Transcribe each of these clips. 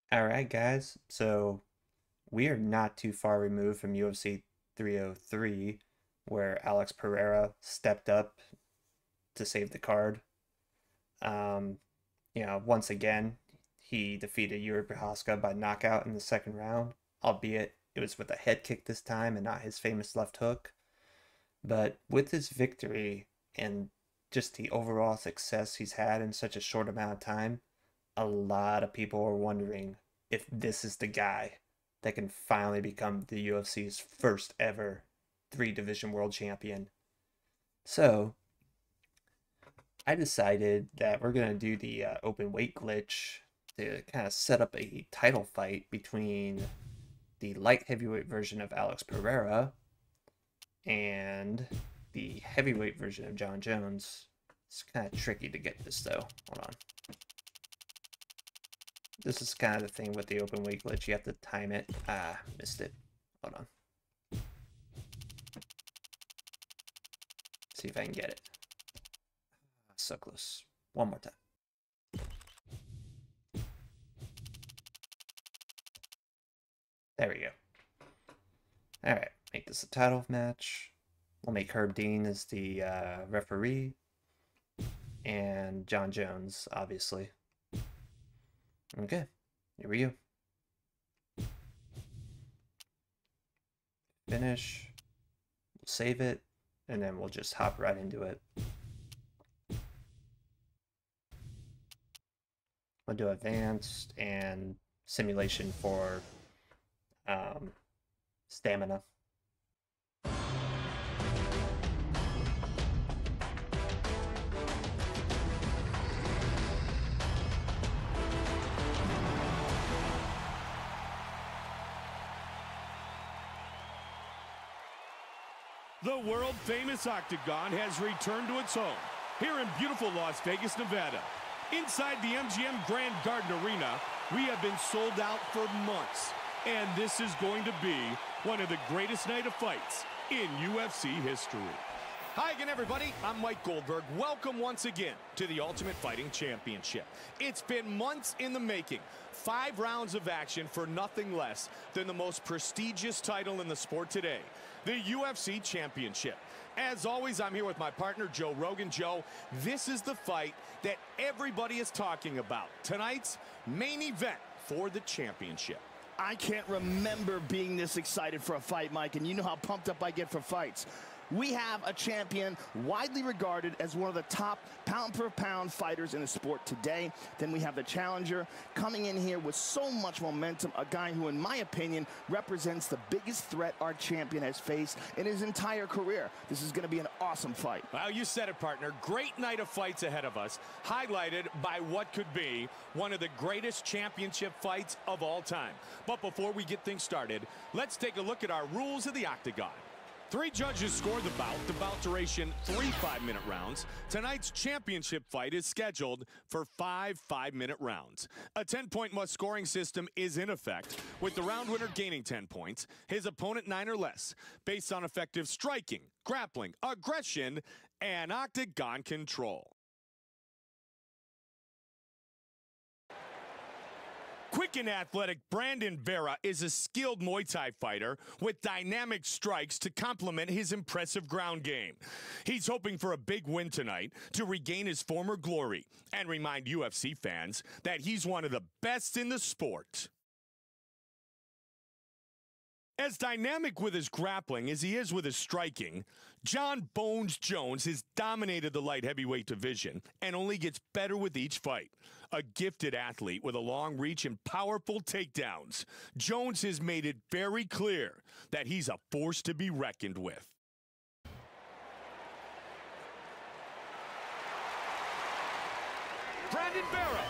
All right, guys. So we are not too far removed from UFC 303, where Alex Pereira stepped up to save the card. Um, once again, he defeated Yuri Prochazka by knockout in the second round, albeit it was with a head kick this time and not his famous left hook. But with this victory and just the overall success he's had in such a short amount of time, a lot of people are wondering if this is the guy that can finally become the UFC's first ever three division world champion. So I decided that we're going to do the open weight glitch to kind of set up a title fight between the light heavyweight version of Alex Pereira and the heavyweight version of John Jones. It's kind of tricky to get this though. Hold on. This is kind of the thing with the open weight glitch. You have to time it. Ah, missed it. Hold on. See if I can get it. So close. One more time. There we go. Alright, make this a title match. We'll make Herb Dean as the referee. And John Jones, obviously. Okay, here we go. Finish. We'll save it. And then we'll just hop right into it. We'll do advanced and simulation for stamina. The world-famous Octagon has returned to its home here in beautiful Las Vegas, Nevada. Inside the MGM Grand Garden Arena, we have been sold out for months, and this is going to be one of the greatest night of fights in UFC history. Hi again, everybody. I'm Mike Goldberg. Welcome once again to the Ultimate Fighting Championship. It's been months in the making. 5 rounds of action for nothing less than the most prestigious title in the sport today, the UFC Championship. As always, I'm here with my partner, Joe Rogan. Joe, this is the fight that everybody is talking about. Tonight's main event for the championship. I can't remember being this excited for a fight, Mike, and you know how pumped up I get for fights. We have a champion widely regarded as one of the top pound-per-pound fighters in the sport today. Then we have the challenger coming in here with so much momentum, a guy who, in my opinion, represents the biggest threat our champion has faced in his entire career. This is going to be an awesome fight. Well, you said it, partner. Great night of fights ahead of us, highlighted by what could be one of the greatest championship fights of all time. But before we get things started, let's take a look at our rules of the Octagon. 3 judges score the bout. The bout duration, 3 5-minute rounds. Tonight's championship fight is scheduled for 5 5-minute rounds. A 10-point must scoring system is in effect, with the round winner gaining 10 points, his opponent 9 or less, based on effective striking, grappling, aggression, and octagon control. Quick and athletic Brandon Vera is a skilled Muay Thai fighter with dynamic strikes to complement his impressive ground game. He's hoping for a big win tonight to regain his former glory and remind UFC fans that he's one of the best in the sport. As dynamic with his grappling as he is with his striking, John Bones Jones has dominated the light heavyweight division and only gets better with each fight. A gifted athlete with a long reach and powerful takedowns, Jones has made it very clear that he's a force to be reckoned with. Brandon Vera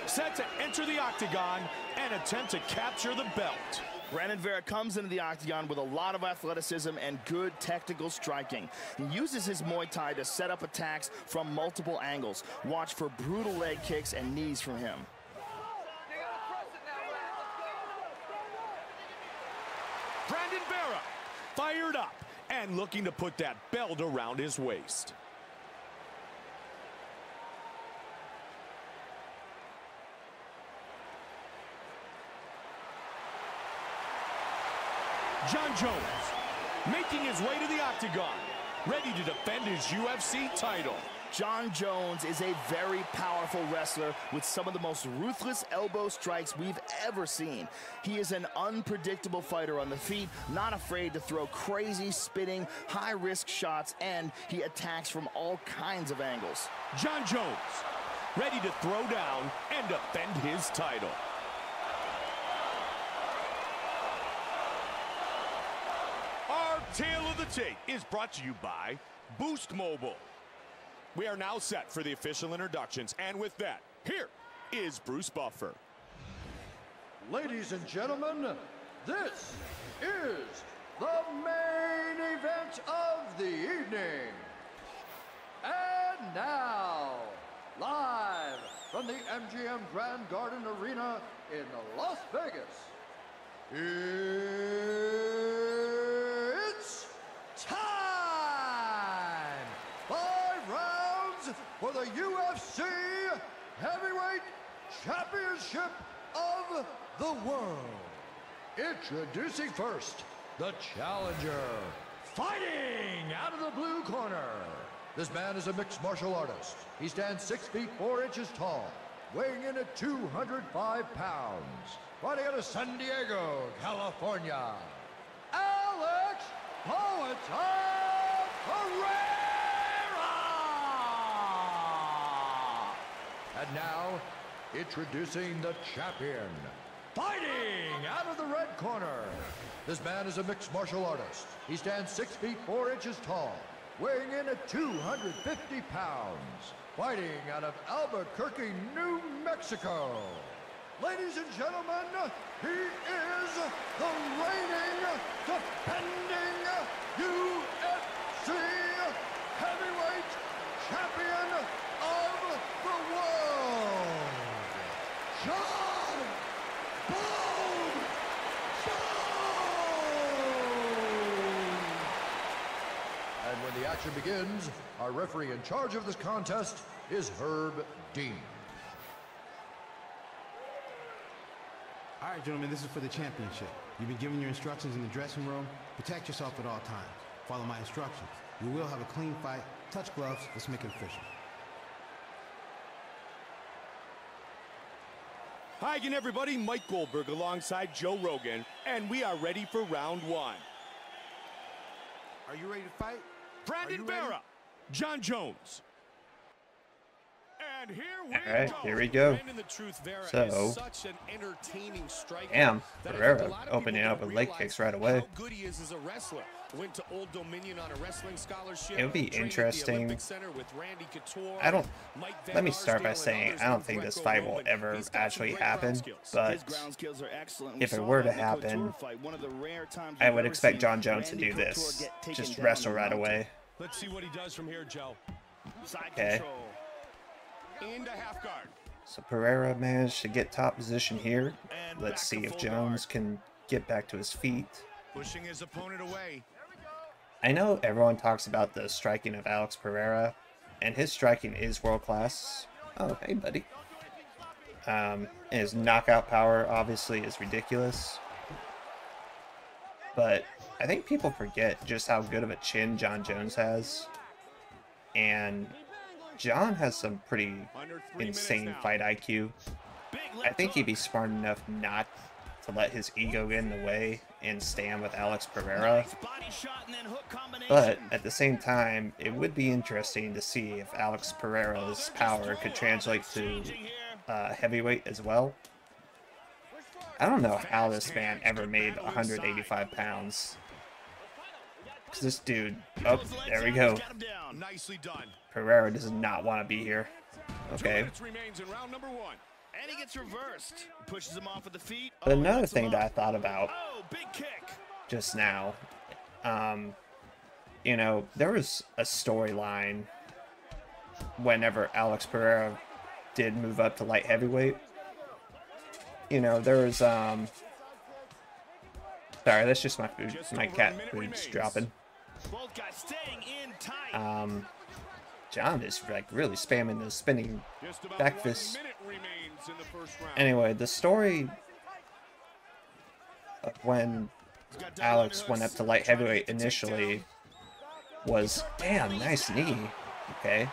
set to enter the octagon and attempt to capture the belt. Brandon Vera comes into the octagon with a lot of athleticism and good technical striking. He uses his Muay Thai to set up attacks from multiple angles. Watch for brutal leg kicks and knees from him. Brandon Vera fired up and looking to put that belt around his waist. Jon Jones, making his way to the octagon, ready to defend his UFC title. Jon Jones is a very powerful wrestler with some of the most ruthless elbow strikes we've ever seen. He is an unpredictable fighter on the feet, not afraid to throw crazy, spinning, high-risk shots, and he attacks from all kinds of angles. Jon Jones, ready to throw down and defend his title. Our tale of the tape is brought to you by Boost Mobile. We are now set for the official introductions, and with that, here is Bruce Buffer. Ladies and gentlemen, this is the main event of the evening. And now, live from the MGM Grand Garden Arena in Las Vegas, it's time! 5 rounds for the UFC Heavyweight Championship of the world. Introducing first, the challenger, fighting out of the blue corner. This man is a mixed martial artist. He stands 6 feet 4 inches tall, weighing in at 205 pounds. Fighting out of San Diego, California, Alex Pereira. And now, introducing the champion, fighting out of the red corner. This man is a mixed martial artist. He stands 6 feet 4 inches tall, weighing in at 250 pounds. Fighting out of Albuquerque, New Mexico. Ladies and gentlemen, he is the reigning, defending UFC Heavyweight Champion of the world, Jon Jones! And when the action begins, our referee in charge of this contest is Herb Dean. All right, gentlemen, this is for the championship. You've been given your instructions in the dressing room. Protect yourself at all times. Follow my instructions. You will have a clean fight. Touch gloves. Let's make it official. Hi again, everybody. Mike Goldberg alongside Joe Rogan, and we are ready for round 1. Are you ready to fight? Brandon Vera, Jon Jones. And here we All right, go. here we go. Brandon, the Truth Vera So, is such an entertaining striker damn, that I think a Pereira lot of opening people up don't with leg realize kicks right away. How good he is as a wrestler. Went to Old Dominion on a wrestling scholarship. It would be trained at the interesting. Olympic Center with Randy Couture, I don't. Mike Van Let me start by Arsdale, and saying others I don't in think this fight will Greco-Roman. ever He's got some actually great ground happen. skills. But His ground skills are excellent. if We it saw were that to in the Couture happen, fight, one of the rare times I we've would ever expect seen Jon Jones to Randy do Couture this. get taken Just down wrestle on the right mountain. away. Let's see what he does from here, Joe. Side Okay. control. Into half guard. So Pereira managed to get top position here. And Let's back see to if full Jones guard. can get back to his feet. Pushing his opponent away. I know everyone talks about the striking of Alex Pereira, and his striking is world class. Oh, hey, buddy. And his knockout power obviously is ridiculous. But I think people forget just how good of a chin Jon Jones has. And Jon has some pretty Under 3 minutes insane now. fight IQ. Big I left think he'd hook. be smart enough not to let his ego get in the way and stand with Alex Pereira. Nice body shot and then hook combination. But at the same time, it would be interesting to see if Alex Pereira's power could translate to heavyweight as well. I don't know how this man ever made 185 pounds. Because this dude, oh, there we go. Got him down. Nicely done. Pereira does not want to be here. 2 Okay. minutes remains in round number 1. And he gets reversed. Pushes him off with the feet. But Oh, another knocks him thing that I off. thought about Oh, big kick. just now, you know, there was a storyline whenever Alex Pereira did move up to light heavyweight. You know, there was, sorry, that's just my food, Just my over a cat minute food's remains. dropping. Both guys staying in tight. John is like really spamming the spinning Just about back 1 fist. minute remains in the first round. Anyway, the story of when Alex went up to light heavyweight initially was, damn, nice knee. Okay.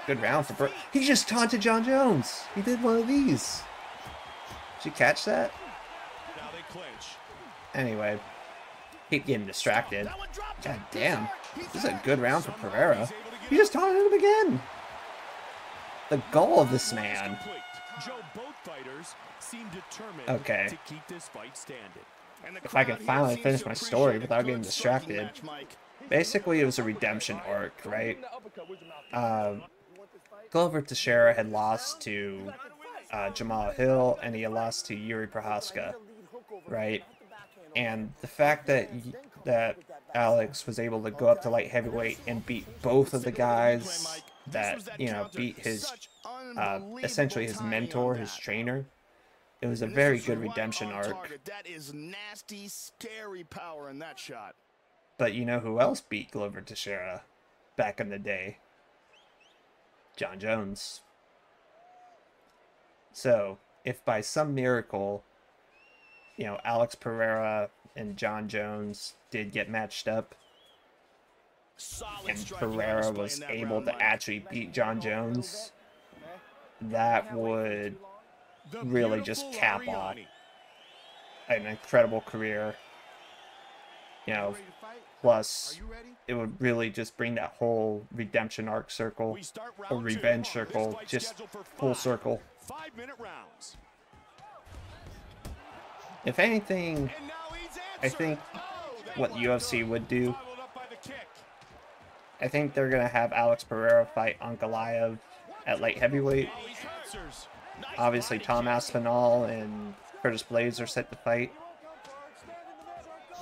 Good round for he just taunted John Jones. He did one of these. Did you catch that? Anyway, keep getting distracted. God damn. This is a good round for Pereira. He just taunted him again. The goal of this man. Okay. If I can finally finish my story without getting distracted. Basically, it was a redemption arc, right? Glover Teixeira had lost to Jamal Hill, and he had lost to Yuri Prohaska, right? And the fact that Alex was able to go up to light heavyweight and beat both of the guys that, you know, beat his essentially his mentor, his trainer. It was a very good redemption arc. That is nasty, scary power in that shot. But you know who else beat Glover Teixeira back in the day? John Jones. So, if by some miracle, you know, Alex Pereira and John Jones did get matched up, and Pereira was able to actually beat John Jones, that would really just cap off an incredible career. You know, plus it would really just bring that whole redemption arc circle, or revenge circle, just full circle. 5-minute rounds. If anything, I think what UFC would do, I think they're going to have Alex Pereira fight Ankalaev at light heavyweight. Obviously, Tom Aspinall and Curtis Blaydes are set to fight.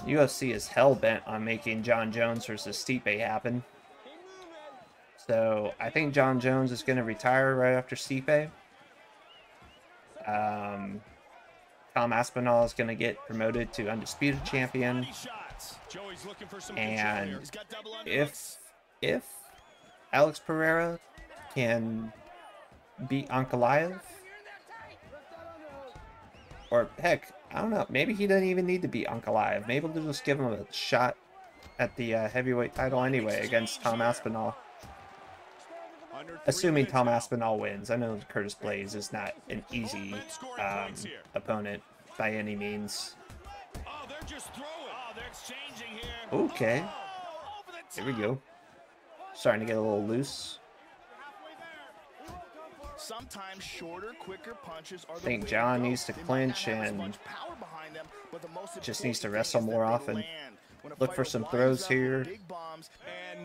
UFC is hell-bent on making John Jones versus Stipe happen. So, I think John Jones is going to retire right after Stipe. Tom Aspinall is going to get promoted to Undisputed Champion. And if Alex Pereira can beat Ankalaev, or heck, I don't know, maybe he doesn't even need to beat Ankalaev. Maybe they'll just give him a shot at the heavyweight title anyway against Tom Aspinall. Assuming Tom Aspinall wins. I know Curtis Blaydes is not an easy opponent by any means. Okay. Here we go. Starting to get a little loose. Sometimes shorter, quicker punches are I think John needs to clinch and just needs to wrestle more often. Look for some throws here.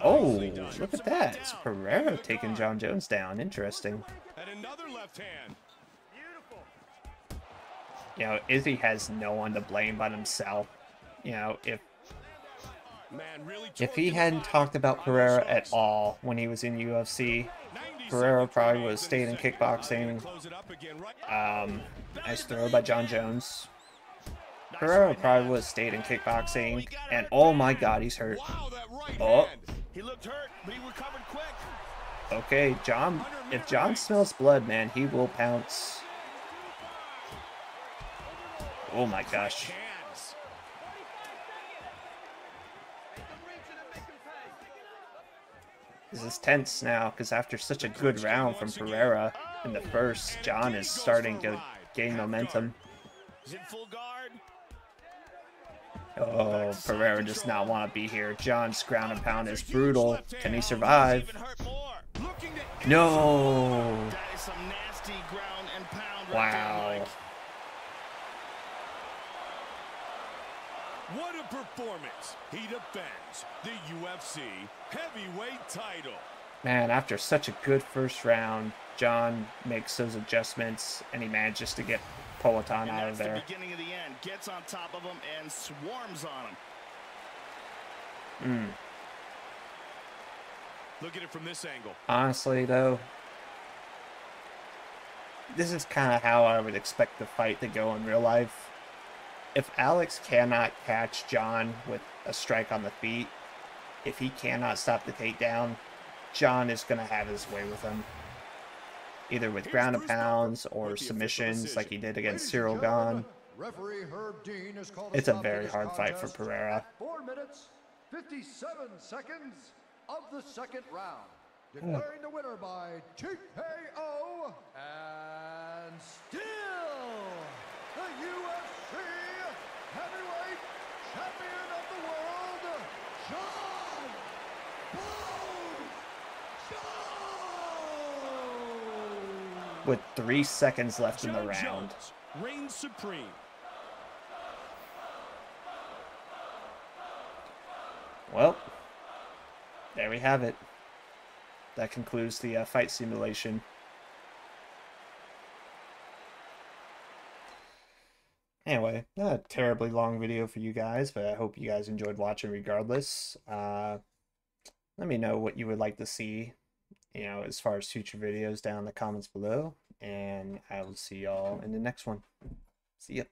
Oh, look at that. It's Pereira taking John Jones down. Interesting. You know, Izzy has no one to blame but himself. You know, if he hadn't talked about Pereira at all when he was in UFC, Pereira probably would have stayed in kickboxing. Nice throw by John Jones. Pereira probably would have stayed in kickboxing. And oh my god, he's hurt. Oh. He looked hurt, but he recovered quick. Okay, John. If John smells blood, man, he will pounce. Oh my gosh. This is tense now, because after such a good round from Pereira in the first, John is starting to gain momentum. Oh, Pereira does not want to be here. John's ground and pound is brutal. Can he survive? No! Wow. What a performance. He defends the UFC heavyweight title. Man, after such a good first round, John makes those adjustments and he manages to get Politan out of there. The beginning of the end. Gets on top of him and swarms on him. Look at it from this angle. Honestly, though, this is kind of how I would expect the fight to go in real life. If Alex cannot catch John with a strike on the feet, if he cannot stop the takedown, John is going to have his way with him. Either with ground and pounds or submissions like he did against Cyril Gane. Referee Herb Dean has called It's a stop to very this hard fight for contest Pereira. at 4 minutes, 57 seconds of the second round. Declaring the winner by TKO and still the UFC Heavyweight Champion of the World, John Jones! With 3 seconds left in the John round. Jones reigns supreme. Well, there we have it. That concludes the fight simulation. Anyway, not a terribly long video for you guys, but I hope you guys enjoyed watching regardless. Let me know what you would like to see, you know, as far as future videos down in the comments below, and I will see y'all in the next one. See ya.